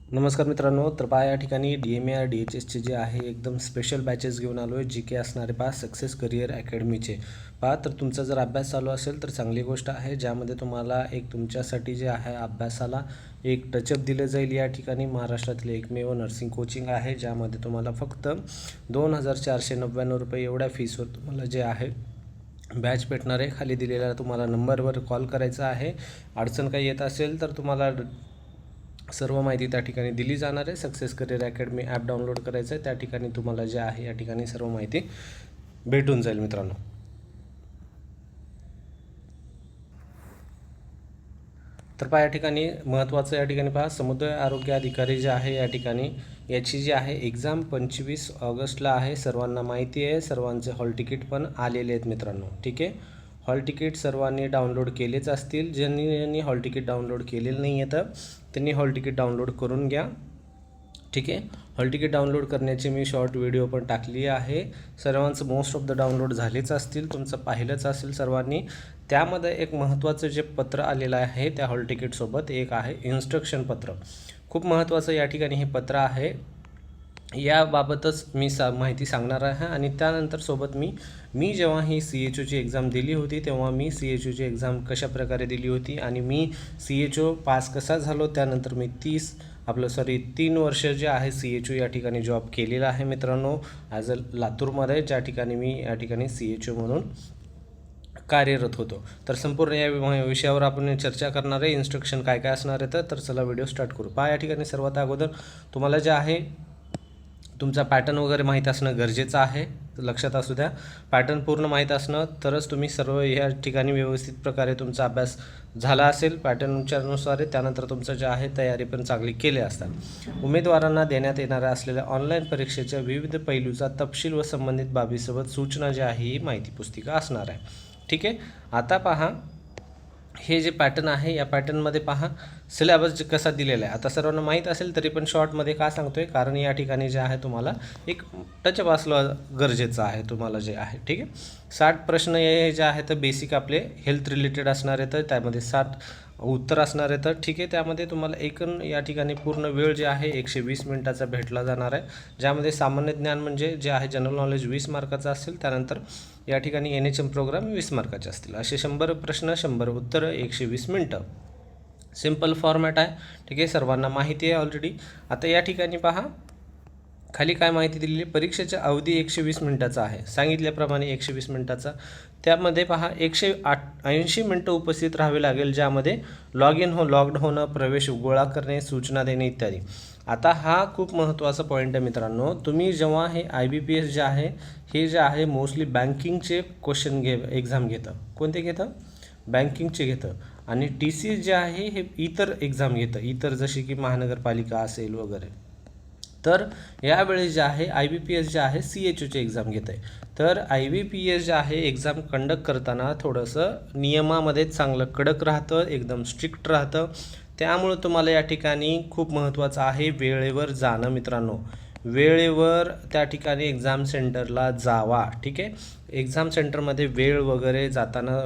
नमस्कार मित्रांनो, तर पहा या ठिकाणी DMAR DHSचे जे आहे एकदम स्पेशल बॅचेस घेऊन आलो आहे, GK असणारे पहा सक्सेस करिअर अकॅडमीचे. पहा तर तुमचा जर अभ्यास चालू असेल तर चांगली गोष्ट आहे, ज्यामध्ये तुम्हाला एक तुमच्यासाठी जे आहे अभ्यासाला एक टचअप दिलं जाईल. या ठिकाणी महाराष्ट्रातले एकमेव नर्सिंग कोचिंग आहे, ज्यामध्ये तुम्हाला फक्त 2499 रुपये एवढ्या फीसवर तुम्हाला जे आहे बॅच भेटणार आहे. खाली दिलेल्या तुम्हाला नंबरवर कॉल करायचा आहे. अडचण काही येत असेल तर तुम्हाला सर्व माहिती त्या ठिकाणी दिली जाणार आहे. Success career academy app download करायचं आहे, त्या ठिकाणी तुम्हाला जे आहे या ठिकाणी सर्व माहिती भेटून जाईल मित्रांनो. तर पहा या ठिकाणी महत्त्वाचं या ठिकाणी पहा समुदाय आरोग्य अधिकारी जे आहे या ठिकाणी याची जी आहे एक्झाम 25 ऑगस्टला आहे. सर्वांना माहिती आहे, सर्वांचे हॉल तिकीट पण आलेले आहेत मित्रांनो. ठीक आहे, हॉल तिकीट सर्वांनी डाउनलोड केलेच असतील. ज्यांनी हॉल तिकीट डाउनलोड केलेलं नाही आहे तर त्यांनी हॉल तिकीट डाउनलोड करून घ्या. ठीक आहे, हॉल तिकीट डाउनलोड करण्याची मी शॉर्ट व्हिडिओ पण टाकली आहे. सर्वांचं मोस्ट ऑफ द डाउनलोड झालेच असतील, तुमचं पाहिलंच असेल सर्वांनी. त्यामध्ये एक महत्त्वाचं जे पत्र आलेलं आहे त्या हॉल तिकीटसोबत एक आहे इन्स्ट्रक्शन पत्र. खूप महत्त्वाचं या ठिकाणी हे पत्र आहे. याबाबतच मी माहिती सांगणार आहे. आणि त्यानंतर सोबत मी जेव्हा ही CHOची एक्झाम दिली होती तेव्हा मी CHOची एक्झाम कशाप्रकारे दिली होती आणि मी CHO पास कसा झालो, त्यानंतर मी 3 वर्ष जे आहे CHO या ठिकाणी जॉब केलेला आहे मित्रांनो, ॲज अ लातूरमध्ये, ज्या ठिकाणी मी या ठिकाणी CHO म्हणून कार्यरत होतो. तर संपूर्ण या विषयावर आपण चर्चा करणार आहे. इन्स्ट्रक्शन काय काय असणार आहे तर चला व्हिडिओ स्टार्ट करू. पहा या ठिकाणी सर्वात अगोदर तुम्हाला जे आहे तुमचा पॅटर्न वगैरे माहीत असणं गरजेचं आहे. लक्षात असू द्या, पॅटर्न पूर्ण माहीत असणं तरच तुम्ही सर्व या ठिकाणी व्यवस्थित प्रकारे तुमचा अभ्यास झाला असेल. पॅटर्ननुसार त्यानंतर तुमचं जे आहे तयारी पण चांगली केली असतात. उमेदवारांना देण्यात येणाऱ्या असलेल्या ऑनलाईन परीक्षेच्या विविध पैलूचा तपशील व संबंधित बाबीसोबत सूचना जी आहे ही माहिती पुस्तिका असणार आहे. ठीक आहे, आता पहा हे जे पॅटर्न आहे या पॅटर्नमध्ये पहा सिलेबस कसा दिलेला आहे. आता सर्वांना माहीत असेल तरी पण शॉर्टमध्ये का सांगतो आहे, कारण या ठिकाणी जे आहे तुम्हाला एक टचअप असलं गरजेचं आहे तुम्हाला जे आहे. ठीक आहे, 60 प्रश्न हे जे आहे तर बेसिक आपले हेल्थ रिलेटेड असणार आहे, तर त्यामध्ये 60 उत्तर असणार आहे. तर ठीक आहे, त्यामध्ये तुम्हाला एकूण या ठिकाणी पूर्ण वेळ जे आहे 120 मिनिटाचा भेटला जाणार आहे, ज्यामध्ये सामान्य ज्ञान म्हणजे जे आहे जनरल नॉलेज 20 मार्काचं असेल. त्यानंतर या ठिकाणी NHM प्रोग्राम 20 मार्काचे असतील. असे 100 प्रश्न 100 उत्तरं 120 मिनटं. सिम्पल फॉर्मॅट आहे. ठीक आहे, सर्वांना माहिती आहे ऑलरेडी. आता या ठिकाणी पहा खाली काय माहिती दिलेली आहे. परीक्षेचा अवधी 120 मिनिटाचा आहे, सांगितल्याप्रमाणे 120 मिनिटाचा. त्यामध्ये पहा 180 मिनटं उपस्थित राहावे लागेल, ज्यामध्ये लॉग्ड होणं, प्रवेश गोळा करणे, सूचना देणे इत्यादी. आता हा खूप महत्त्वाचा पॉईंट आहे मित्रांनो. तुम्ही जेव्हा हे IBPS जे आहे हे जे आहे मोस्टली बँकिंगचे क्वेश्चन एक्झाम घेतं. कोणते घेतं? बँकिंगचे घेतं. आणि TCS जे आहे हे इतर एक्झाम घेतं, इतर जसे की महानगरपालिका असेल वगैरे. तर यावेळी जे आहे IBPS जे आहे CHOची एक्झाम घेत आहे. तर IBPS जे आहे एक्झाम कंडक्ट करताना थोडंसं नियमामध्ये चांगलं कडक राहतं, एकदम स्ट्रिक्ट राहतं. त्यामुळं तुम्हाला या ठिकाणी खूप महत्त्वाचं आहे वेळेवर जाणं मित्रांनो. वेळेवर त्या ठिकाणी एक्झाम सेंटरला जावा. ठीक आहे, एक्झाम सेंटरमध्ये वेळ वगैरे जाताना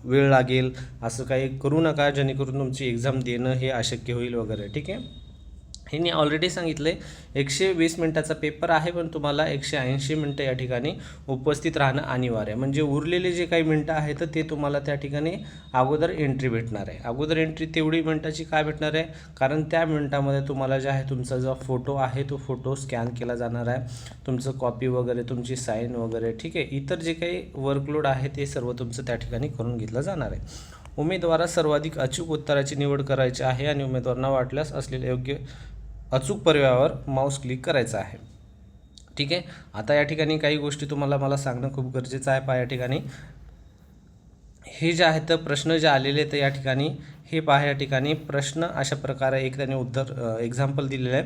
वेळ लागेल असं काही करू नका, जेणेकरून तुमची एक्झाम देणं हे अशक्य होईल वगैरे. ठीक आहे, हे मी ऑलरेडी सांगितलं आहे. 120 मिनटाचा पेपर आहे, पण तुम्हाला 180 मिनटं या ठिकाणी उपस्थित राहणं अनिवार्य आहे. म्हणजे उरलेले जे काही मिनटं आहेत तर ते तुम्हाला त्या ठिकाणी अगोदर एंट्री भेटणार आहे. अगोदर एंट्री तेवढी मिनटाची काय भेटणार आहे, कारण त्या मिनटामध्ये तुम्हाला जे आहे तुमचा जो फोटो आहे तो फोटो स्कॅन केला जाणार आहे, तुमचं कॉपी वगैरे, तुमची साईन वगैरे. ठीक आहे, इतर जे काही वर्कलोड आहे ते सर्व तुमचं त्या ठिकाणी करून घेतलं जाणार आहे. उमेदवारास सर्वाधिक अचूक उत्तराची निवड करायची आहे आणि उमेदवारांना वाटल्यास असलेल्या योग्य अचूक पर्यायावर माऊस क्लिक करायचा आहे. ठीक आहे, आता या ठिकाणी काही गोष्टी मला सांगणं खूप गरजेचं आहे. पहा या ठिकाणी हे जे आहेत तर प्रश्न जे आलेले तर या ठिकाणी हे पहा, या ठिकाणी प्रश्न अशा प्रकारे एक त्यांनी उत्तर एक्झाम्पल दिलेलं आहे.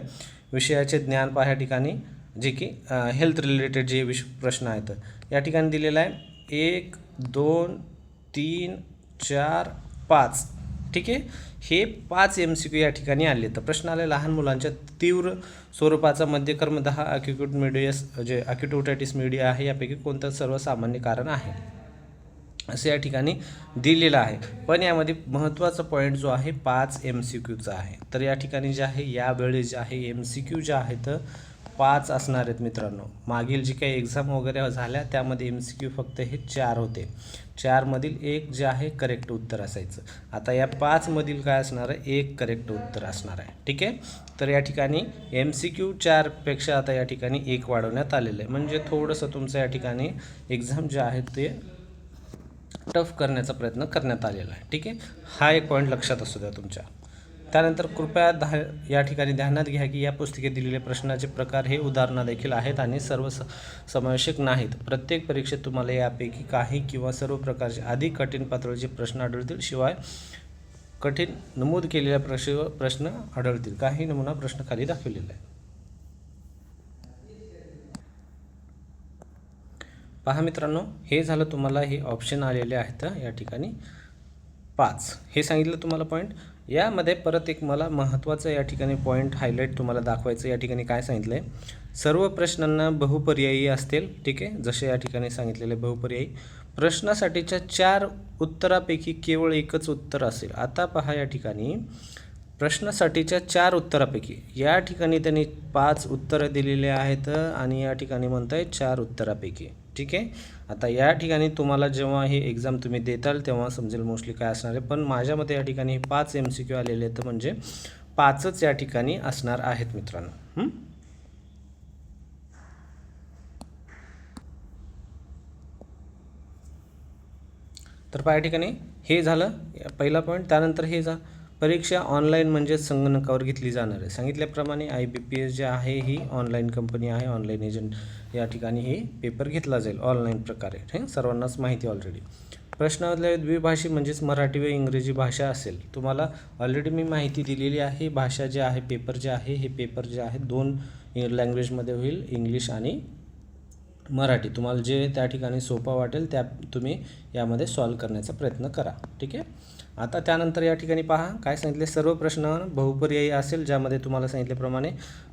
विषयाचे ज्ञान पहा या ठिकाणी, जे की हेल्थ रिलेटेड जे प्रश्न आहेत या ठिकाणी दिलेलं आहे. 1 2 3 4 5. ठीक आहे, हे 5 MCQ या ठिकाणी आले. तर प्रश्न आले लहान मुलांच्या तीव्र स्वरूपाचा मध्यकर्म 10 अॅक्यूट ओटायटिस मीडिया आहे, यापैकी कोणतं सर्वसामान्य कारण आहे. असं या ठिकाणी दिलेलं आहे. पण यामध्ये महत्त्वाचा पॉईंट जो आहे 5 MCQचा आहे. तर या ठिकाणी जे आहे यावेळी जे आहे MCQ जे आहेत 5 असणार आहेत मित्रांनो. मागील जी काही एक्झाम वगैरे झाल्या त्यामध्ये MCQ फक्त हे 4 होते. 4 मधील 1 जे आहे करेक्ट उत्तर असायचं. आता या 5 मधील काय असणार आहे, 1 करेक्ट उत्तर असणार आहे. ठीक आहे. तर या ठिकाणी MCQ 4 पेक्षा आता या ठिकाणी 1 वाढवण्यात आलेलं आहे. म्हणजे थोडंसं तुमचं या ठिकाणी एक्झाम जे आहे ते टफ करण्याचा प्रयत्न करण्यात आलेला आहे. ठीक आहे. हा एक पॉईंट लक्षात असू द्या तुमच्या. त्यानंतर कृपया या ठिकाणी ध्यानात घ्या की या पुस्तिकेत दिलेले प्रश्नाचे प्रकार हे उदाहरणं देखील आहेत आणि सर्व समावेशक नाहीत. प्रत्येक परीक्षेत तुम्हाला यापैकी काही किंवा सर्व प्रकारचे अधिक कठीण पातळीचे प्रश्न आढळतील. शिवाय कठीण नमूद केलेल्या प्रश्न आढळतील. काही नमुना प्रश्न खाली दाखवलेला आहे. पहा मित्रांनो, हे झालं तुम्हाला हे ऑप्शन आलेले आहेत या ठिकाणी 5. हे सांगितलं तुम्हाला पॉईंट. यामध्ये परत एक मला महत्त्वाचं या ठिकाणी पॉईंट हायलाईट तुम्हाला दाखवायचं. या ठिकाणी काय सांगितलं आहे, सर्व प्रश्नांना बहुपर्यायी असतील. ठीक आहे. जसे या ठिकाणी सांगितलेले बहुपर्यायी प्रश्नासाठीच्या 4 उत्तरापैकी केवळ एकच उत्तर असेल. आता पहा या ठिकाणी प्रश्नासाठीच्या 4 उत्तरापैकी या ठिकाणी त्यांनी 5 उत्तरं दिलेले आहेत आणि या ठिकाणी म्हणत आहे 4 उत्तरापैकी. ठीक आहे. आता या ठिकाणी तुम्हाला जेव्हा हे एक्झाम तुम्ही देताल तेव्हा समजेल मोस्टली काय असणार आहे. पण माझ्या मते या ठिकाणी 5 MCQ आलेले आहेत, म्हणजे 5च या ठिकाणी असणार आहेत मित्रांनो. तर या ठिकाणी हे झालं पहिला पॉईंट. त्यानंतर हे परीक्षा ऑनलाईन म्हणजे संगणकावर घेतली जाणार आहे. सांगितल्याप्रमाणे IBPS जे आहे ही ऑनलाईन कंपनी आहे. ऑनलाईन एजंट या ठिकाणी हे पेपर घेतला जाईल ऑनलाईन प्रकारे. हे सर्वांनाच माहिती ऑलरेडी. प्रश्नामधल्या द्विभाषी म्हणजेच मराठी व इंग्रजी भाषा असेल. तुम्हाला ऑलरेडी मी माहिती दिलेली आहे. भाषा जे आहे पेपर जे आहे हे पेपर जे आहे 2 लँग्वेजमध्ये होईल, इंग्लिश आणि मराठी. तुम्हाला जे त्या ठिकाणी सोपं वाटेल त्या तुम्ही यामध्ये सॉल्व करण्याचा प्रयत्न करा. ठीक आहे. आता त्यानंतर या ठिकाणी पहा काय सांगितले, सर्व प्रश्न बहुपर्यायी असेल, ज्यामध्ये तुम्हाला सांगितल्याप्रमाणे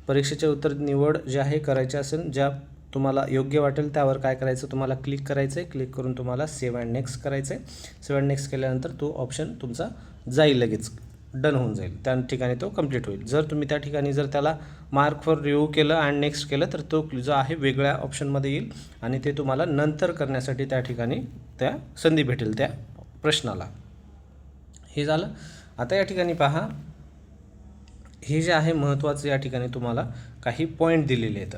परीक्षेचे उत्तर निवड जे आहे करायचे असेल. ज्या तुम्हाला योग्य वाटेल त्यावर काय करायचं, तुम्हाला क्लिक करायचं आहे. क्लिक करून तुम्हाला सेव्ह अँड नेक्स्ट करायचं आहे. सेव्ह अँड नेक्स्ट केल्यानंतर तो ऑप्शन तुमचा जाईल, लगेच डन होऊन जाईल. त्या ठिकाणी तो कंप्लीट होईल. जर तुम्ही त्या ठिकाणी जर त्याला मार्क फॉर रिव्ह्यू केलं अँड नेक्स्ट केलं तर तो जो आहे वेगळ्या ऑप्शनमध्ये येईल आणि ते तुम्हाला नंतर करण्यासाठी त्या ठिकाणी त्या संधी भेटेल त्या प्रश्नाला. हे झालं. आता या ठिकाणी पहा, हे जे आहे महत्त्वाचं या ठिकाणी तुम्हाला काही पॉईंट दिलेले आहेत.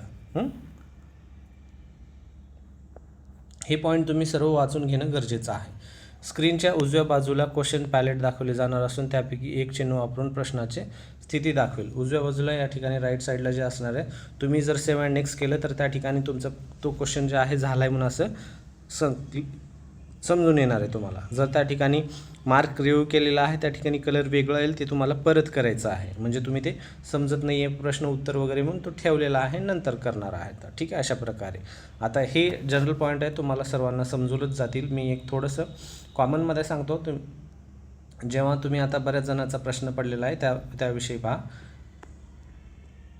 हे पॉईंट तुम्ही सर्व वाचून घेणं गरजेचं आहे. स्क्रीनच्या उजव्या बाजूला क्वेश्चन पॅलेट दाखवले जाणार असून त्यापैकी एक चिन्ह वापरून प्रश्नाचे स्थिती दाखवेल. उजव्या बाजूला या ठिकाणी राईट साईडला जे असणार आहे, तुम्ही जर सेव्ह अँड नेक्स्ट केलं तर त्या ठिकाणी तुमचा तो क्वेश्चन जे आहे झाला आहे म्हणून असं समजून येणार आहे तुम्हाला. जर त्या ठिकाणी मार्क रिव्ह्यू केलेला आहे त्या ठिकाणी कलर वेगळा येईल, ते तुम्हाला परत करायचं आहे. म्हणजे तुम्ही ते समजत नाही आहे प्रश्न उत्तर वगैरे म्हणून तो ठेवलेला आहे, नंतर करणार आहे. तर ठीक आहे, अशा प्रकारे. आता हे जनरल पॉईंट आहे, तुम्हाला सर्वांना समजूनच जातील. मी एक थोडंसं कॉमनमध्ये सांगतो. जेव्हा तुम्ही आता बऱ्याच जणांचा प्रश्न पडलेला आहे त्याविषयी पहा.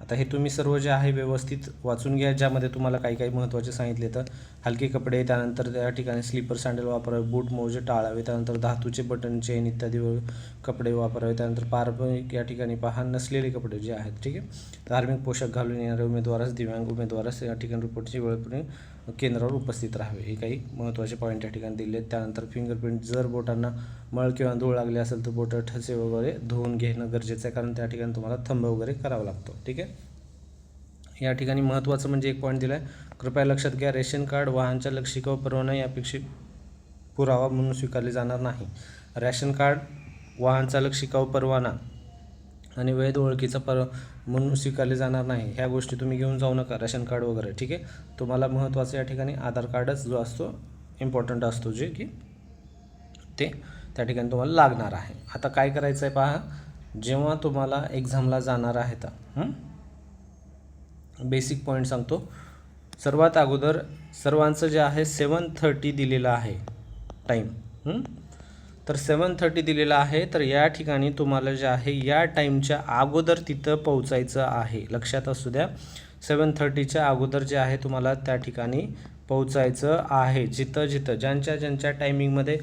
आता हे तुम्ही सर्व जे आहे व्यवस्थित वाचून घ्या, ज्यामध्ये तुम्हाला काही काही महत्त्वाचे सांगितले. तर हलके कपडे, त्यानंतर त्या ठिकाणी स्लीपर सँडल वापरावे, बूट मोजे टाळावे, त्यानंतर धातूचे बटन चेन इत्यादी कपडे वापरावे, त्यानंतर पारंपरिक या ठिकाणी पहा नसलेले कपडे जे आहेत. ठीक आहे. धार्मिक पोशाख घालून येणारे उमेदवारास, दिव्यांग उमेदवारास या ठिकाणी रिपोर्टची वेळेपर्यंत केंद्रावर उपस्थित राहावे. हे काही महत्त्वाचे पॉईंट या ठिकाणी दिले आहेत. त्यानंतर फिंगरप्रिंट, जर बोटांना मळ किंवा धूळ लागली असेल तर बोटं ठसे वगैरे धुवून घेणं गरजेचं आहे, कारण त्या ठिकाणी तुम्हाला थंब वगैरे करावा लागतो. ठीक आहे. या ठिकाणी महत्त्वाचं म्हणजे एक पॉईंट दिला आहे, कृपया लक्षात घ्या, रेशन कार्ड, वाहन चालक शिकाऊ परवाना यापेक्षा पुरावा म्हणून स्वीकारले जाणार नाही. रेशन कार्ड, वाहन चालक शिकाऊ परवाना आणि वैध ओळखीचा म्हणून स्वीकारले जाणार नाही. ह्या गोष्टी तुम्ही घेऊन जाऊ नका, रेशन कार्ड वगैरे. ठीक आहे. तुम्हाला महत्त्वाचं या ठिकाणी आधार कार्डच जो असतो इम्पॉर्टंट असतो, जे की ते त्या ठिकाणी तुम्हाला लागणार आहे. आता काय करायचं आहे पहा, जेव्हा तुम्हाला एक्झामला जाणार आहे तर बेसिक पॉईंट सांगतो. सर्वात अगोदर सर्वांचं जे आहे 7:30 दिलेलं आहे टाईम. तर 7:30 दिलेलं आहे. तर या ठिकाणी तुम्हाला जे आहे या टाईमच्या अगोदर तिथं पोहोचायचं आहे. लक्षात असू द्या, 7:30च्या अगोदर जे आहे तुम्हाला त्या ठिकाणी पोहोचायचं आहे. जिथं ज्यांच्या टायमिंगमध्ये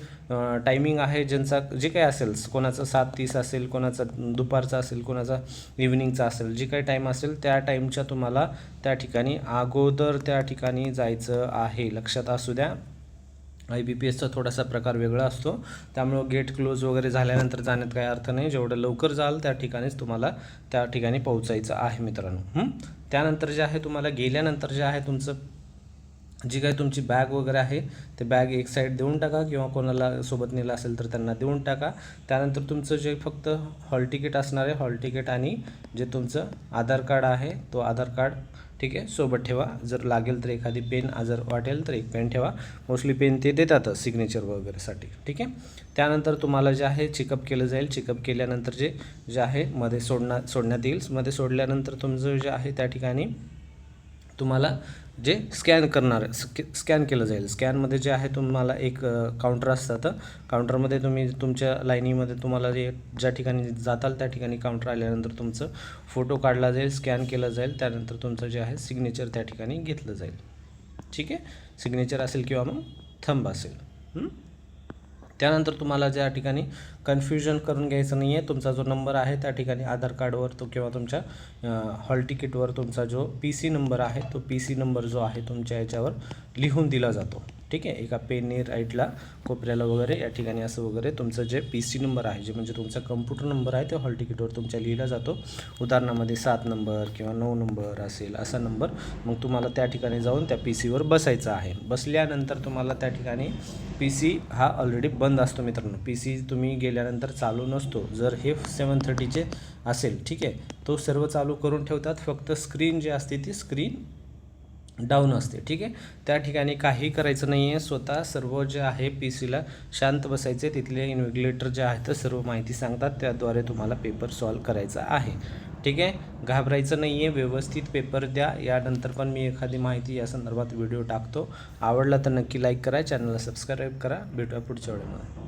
टायमिंग आहे, ज्यांचा जे काही असेल, कोणाचं 7:30 असेल, कोणाचा दुपारचा असेल, कोणाचा इव्हिनिंगचा असेल, जे काही टाईम असेल त्या टाईमच्या तुम्हाला त्या ठिकाणी अगोदर त्या ठिकाणी जायचं आहे. लक्षात असू द्या, IBPSचा थोडासा प्रकार वेगळा असतो, त्यामुळं गेट क्लोज वगैरे झाल्यानंतर जाण्यात काही अर्थ नाही. जेवढं लवकर जाल त्या ठिकाणीच तुम्हाला त्या ठिकाणी पोहोचायचं आहे मित्रांनो. त्यानंतर जे आहे तुम्हाला गेल्यानंतर जे आहे तुमचं जी काही तुमची बॅग वगैरे आहे ते बॅग एक साईड देऊन टाका, किंवा कोणाला सोबत नेलं असेल तर त्यांना देऊन टाका. त्यानंतर तुमचं जे फक्त हॉल तिकीट असणार आहे, हॉल तिकीट आणि जे तुमचं आधार कार्ड आहे तो आधार कार्ड ठीक आहे सोबत ठेवा. जर लागेल तर एखादी पेन, जर वाटेल तर एक पेन ठेवा. मोस्टली पेन ते देतातच सिग्नेचर वगैरेसाठी, ठीक आहे. त्यानंतर तुम्हाला जे आहे चेकअप केलं जाईल. चेकअप केल्यानंतर जे आहे मध्ये सोडण्यात येईल. मध्ये सोडल्यानंतर तुमचं जे आहे त्या ठिकाणी तुम्हाला जे स्कॅन केलं जाईल. स्कॅनमध्ये जे आहे तुम्हाला एक काउंटर असतात. काउंटरमध्ये तुम्ही तुमच्या लाईनीमध्ये तुम्हाला ज्या ठिकाणी जाताल त्या ठिकाणी काउंटर आल्यानंतर तुमचं फोटो काढला जाईल, स्कॅन केलं जाईल. त्यानंतर तुमचं जे आहे सिग्नेचर त्या ठिकाणी घेतलं जाईल, ठीक आहे. सिग्नेचर असेल किंवा मग थंब असेल. त्यानंतर तुम्हाला ज्या ठिकाणी कन्फ्युजन करून घ्यायचं नाही आहे. तुमचा जो नंबर आहे त्या ठिकाणी आधार कार्डवर तो किंवा तुमच्या हॉल तिकीटवर तुमचा जो PC नंबर आहे तो PC नंबर जो आहे तुमच्या याच्यावर लिहून दिला जातो, ठीक आहे. एका पेनने राईटला कोपऱ्याला वगैरे या ठिकाणी असं वगैरे तुमचं जे PC नंबर आहे, जे म्हणजे तुमचा कम्प्युटर नंबर आहे, ते हॉल तिकीटवर तुमच्या लिहिला जातो. उदाहरणामध्ये 7 नंबर किंवा 9 नंबर असेल असा नंबर. मग तुम्हाला त्या ठिकाणी जाऊन त्या PCवर बसायचं आहे. बसल्यानंतर तुम्हाला त्या ठिकाणी PC हा ऑलरेडी बंद असतो मित्रांनो. PC तुम्ही गेल्यानंतर चालू नसतो. जर हे 7:30चे असेल, ठीक आहे, तो सर्व चालू करून ठेवतात. फक्त स्क्रीन जी असते ती स्क्रीन डाऊन असते, ठीक आहे. त्या ठिकाणी काही करायचं नाही आहे. स्वतः सर्व जे आहे PCला शांत बसायचे. तिथले इन्व्हिजिलेटर जे आहेत सर्व माहिती सांगतात, त्याद्वारे तुम्हाला पेपर सॉल्व करायचा आहे, ठीक आहे. घाबरायचं नाही आहे, व्यवस्थित पेपर द्या. यानंतर पण मी एखादी माहिती या संदर्भात व्हिडिओ टाकतो. आवडला तर नक्की लाईक करा, चॅनलला सबस्क्राईब करा. भेटूया पुढच्या व्हिडिओमध्ये.